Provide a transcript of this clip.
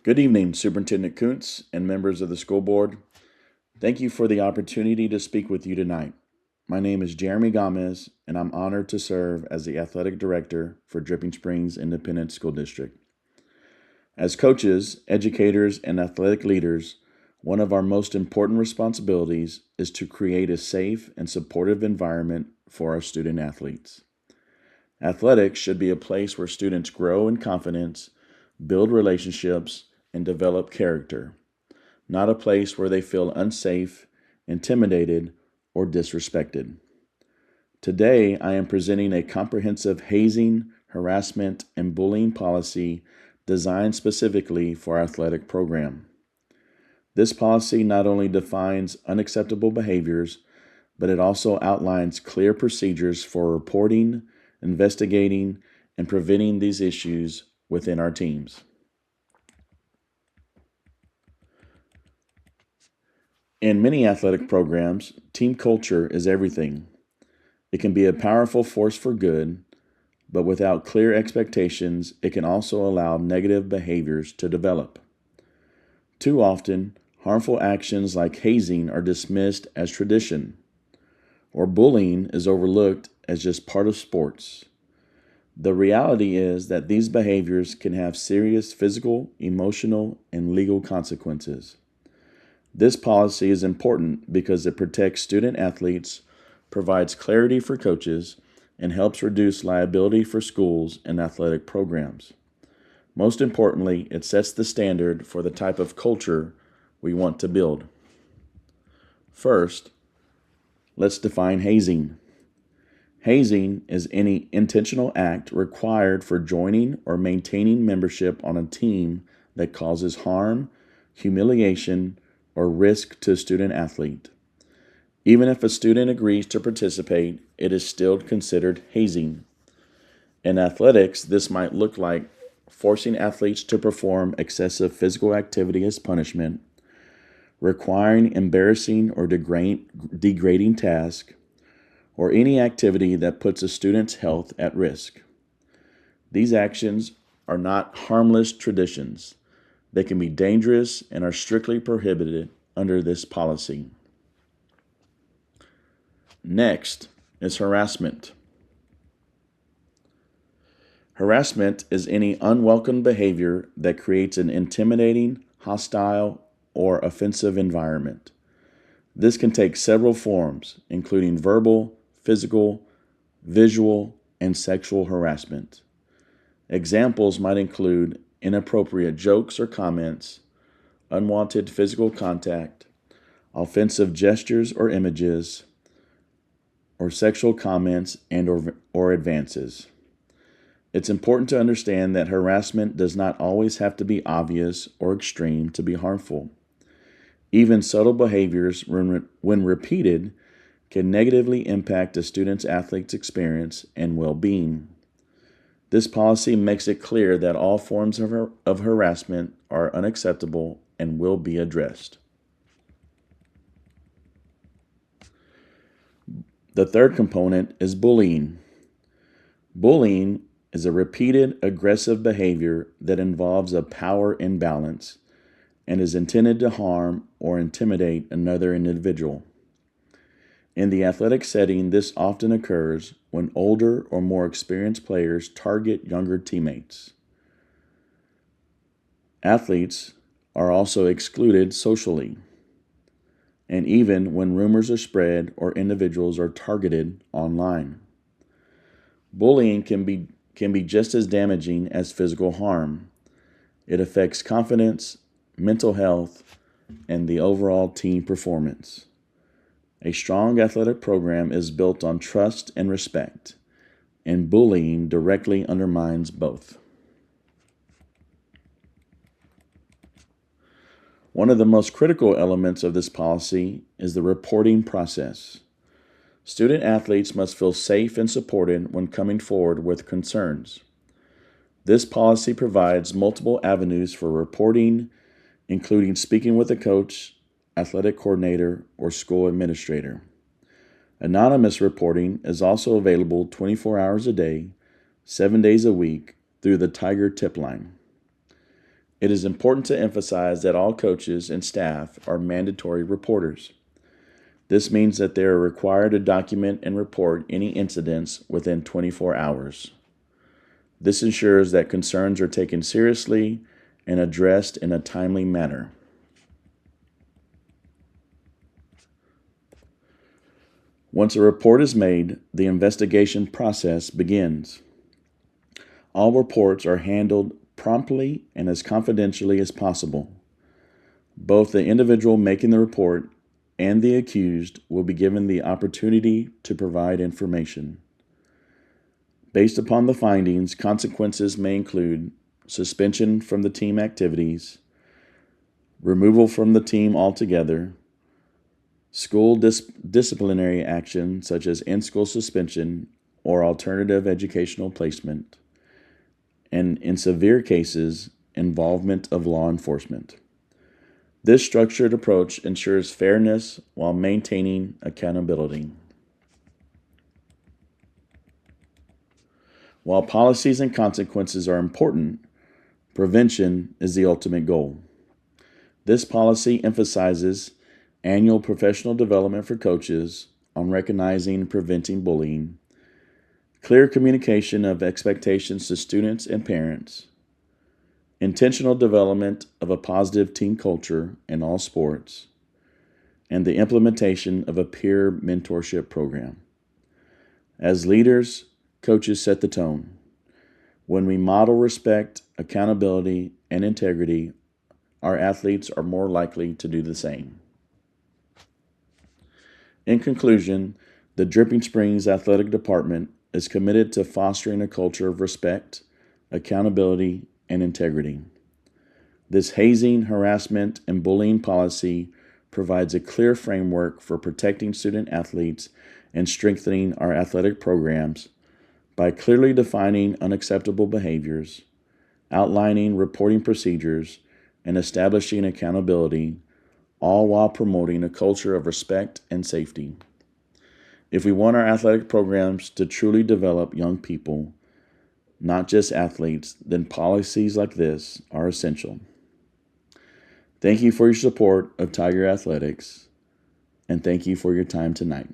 Good evening, Superintendent Kuntz and members of the school board. Thank you for the opportunity to speak with you tonight. My name is Jeremy Gomez, and I'm honored to serve as the athletic director for Dripping Springs Independent School District. As coaches, educators, and athletic leaders, one of our most important responsibilities is to create a safe and supportive environment for our student athletes. Athletics should be a place where students grow in confidence, build relationships, and develop character, not a place where they feel unsafe, intimidated, or disrespected. Today, I am presenting a comprehensive hazing, harassment, and bullying policy designed specifically for our athletic program. This policy not only defines unacceptable behaviors, but it also outlines clear procedures for reporting, investigating, and preventing these issues within our teams. In many athletic programs, team culture is everything. It can be a powerful force for good, but without clear expectations, it can also allow negative behaviors to develop. Too often, harmful actions like hazing are dismissed as tradition, or bullying is overlooked as just part of sports. The reality is that these behaviors can have serious physical, emotional, and legal consequences. This policy is important because it protects student athletes, provides clarity for coaches, and helps reduce liability for schools and athletic programs. Most importantly, it sets the standard for the type of culture we want to build. First, let's define hazing. Hazing is any intentional act required for joining or maintaining membership on a team that causes harm, humiliation, or risk to a student athlete. Even if a student agrees to participate, it is still considered hazing. In athletics, this might look like forcing athletes to perform excessive physical activity as punishment, requiring embarrassing or degrading tasks, or any activity that puts a student's health at risk. These actions are not harmless traditions. They can be dangerous and are strictly prohibited under this policy. Next is harassment. Harassment is any unwelcome behavior that creates an intimidating, hostile, or offensive environment. This can take several forms, including verbal, physical, visual, and sexual harassment. Examples might include inappropriate jokes or comments, unwanted physical contact, offensive gestures or images, or sexual comments or advances. It's important to understand that harassment does not always have to be obvious or extreme to be harmful. Even subtle behaviors, when repeated, can negatively impact a student's athlete's experience and well-being. This policy makes it clear that all forms of harassment are unacceptable and will be addressed. The third component is bullying. Bullying is a repeated aggressive behavior that involves a power imbalance and is intended to harm or intimidate another individual. In the athletic setting, this often occurs when older or more experienced players target younger teammates. Athletes are also excluded socially, and even when rumors are spread or individuals are targeted online. Bullying can be just as damaging as physical harm. It affects confidence, mental health, and the overall team performance. A strong athletic program is built on trust and respect, and bullying directly undermines both. One of the most critical elements of this policy is the reporting process. Student athletes must feel safe and supported when coming forward with concerns. This policy provides multiple avenues for reporting, including speaking with a coach, athletic coordinator, or school administrator. Anonymous reporting is also available 24 hours a day, 7 days a week through the Tiger Tip Line. It is important to emphasize that all coaches and staff are mandatory reporters. This means that they are required to document and report any incidents within 24 hours. This ensures that concerns are taken seriously and addressed in a timely manner. Once a report is made, the investigation process begins. All reports are handled promptly and as confidentially as possible. Both the individual making the report and the accused will be given the opportunity to provide information. Based upon the findings, consequences may include suspension from the team activities, removal from the team altogether, school disciplinary action such as in-school suspension or alternative educational placement, and in severe cases, involvement of law enforcement. This structured approach ensures fairness while maintaining accountability. While policies and consequences are important, prevention is the ultimate goal. This policy emphasizes annual professional development for coaches on recognizing and preventing bullying, clear communication of expectations to students and parents, intentional development of a positive team culture in all sports, and the implementation of a peer mentorship program. As leaders, coaches set the tone. When we model respect, accountability, and integrity, our athletes are more likely to do the same. In conclusion, the Dripping Springs Athletic Department is committed to fostering a culture of respect, accountability, and integrity. This hazing, harassment, and bullying policy provides a clear framework for protecting student athletes and strengthening our athletic programs by clearly defining unacceptable behaviors, outlining reporting procedures, and establishing accountability, all while promoting a culture of respect and safety. If we want our athletic programs to truly develop young people, not just athletes, then policies like this are essential. Thank you for your support of Tiger Athletics, and thank you for your time tonight.